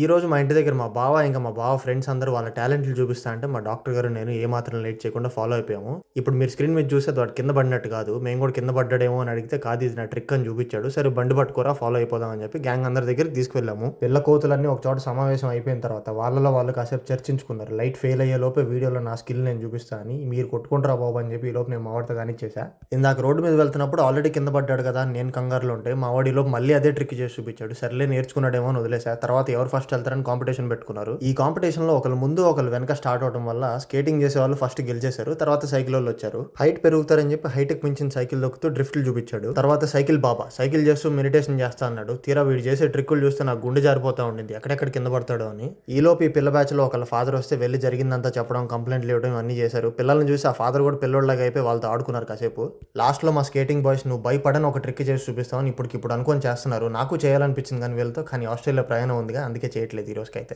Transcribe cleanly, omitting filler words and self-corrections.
ఈరోజు మా ఇంటి దగ్గర మా బావ ఫ్రెండ్స్ అందరూ వాళ్ళ టాలెంట్లు చూపిస్తా అంటే మా డాక్టర్ గారు నేను ఏమాత్రం లేట్ చేయకుండా ఫాలో అయిపోయాము. ఇప్పుడు మీరు స్క్రీన్ మీద చూస్తే వాడు కింద పడినట్టు కాదు. మేము కూడా కింద పడ్డాడేమో అని అడిగితే కాదు ఇది నా ట్రిక్ అని చూపించాడు. సరే బండి పట్టుకోరా ఫాలో అయిపోదాం అని చెప్పి గ్యాంగ్ అందరి దగ్గరికి తీసుకువెళ్ళాము. పిల్ల కోతులన్నీ ఒక చోట సమావేశం అయిపోయిన తర్వాత వాళ్ళలో వాళ్ళు కాసేపు చర్చించుకున్నారు. లైట్ ఫెయిల్ అయ్యే లోపే వీడియోలో నా స్కిల్ నేను చూపిస్తా అని మీరు కొట్టుకుంటారా బాబు అని చెప్పి ఈ లోపు నేను మావాడితో కానిచ్చేసా. ఇందాక రోడ్డు మీద వెళ్తున్నప్పుడు ఆల్రెడీ కింద పడ్డాడు కదా నేను కంగారులో ఉంటే మావాడి లోపు మళ్ళీ అదే ట్రిక్ చేసి చూపించాడు. సర్లే నేర్చుకున్నాడేమో అని వదిలేసా. తర్వాత ఎవరు ఫస్ట్ వెళ్తారని కాంపిటీషన్ పెట్టుకున్నారు. ఈ కాంపిటీషన్ లో ఒకరు ముందు ఒకరు వెనక స్టార్ట్ అవడం వల్ల స్కేటింగ్ చేసే వాళ్ళు ఫస్ట్ గెలిచేశారు. తర్వాత సైకిల్ వాళ్ళు వచ్చారు. హైట్ పెరుగుతారని చెప్పి హైట్ కి మించిన సైకిల్ దొక్కుతూ డ్రిఫ్ట్లు చూపించాడు. తర్వాత సైకిల్ బాబా సైకిల్ చేస్తూ మెడిటేషన్ చేస్తా అన్నాడు. తీరా వీడు చేసే ట్రిక్కులు చూస్తే నాకు గుండె జారిపోతా ఉండింది ఎక్కడెక్కడ కింద పడతాడో అని. ఈలోపు ఈ పిల్ల బ్యాచ్ లో ఒకళ్ళ ఫాదర్ వస్తే వెళ్ళి జరిగిందంతా చెప్పడం కంప్లైంట్లు ఇవ్వడం అన్ని చేశారు. పిల్లల్ని చూసి ఆ ఫాదర్ కూడా పిల్లోళ్ళగా అయిపోయి వాళ్ళతో ఆడుకున్నారు కాసేపు. లాస్ట్ లో మా స్కేటింగ్ బాయ్స్ నువ్వు భయపడని ఒక ట్రిక్ చేసి చూపిస్తామని ఇప్పుడు అనుకొని చేస్తున్నారు. నాకు చేయాలనిపించింది కానీ వీళ్ళతో, కానీ ఆస్ట్రేలియా ప్రయాణం ఉందిగా అందుకే చేయట్లేదు ఈ రోజుకైతే.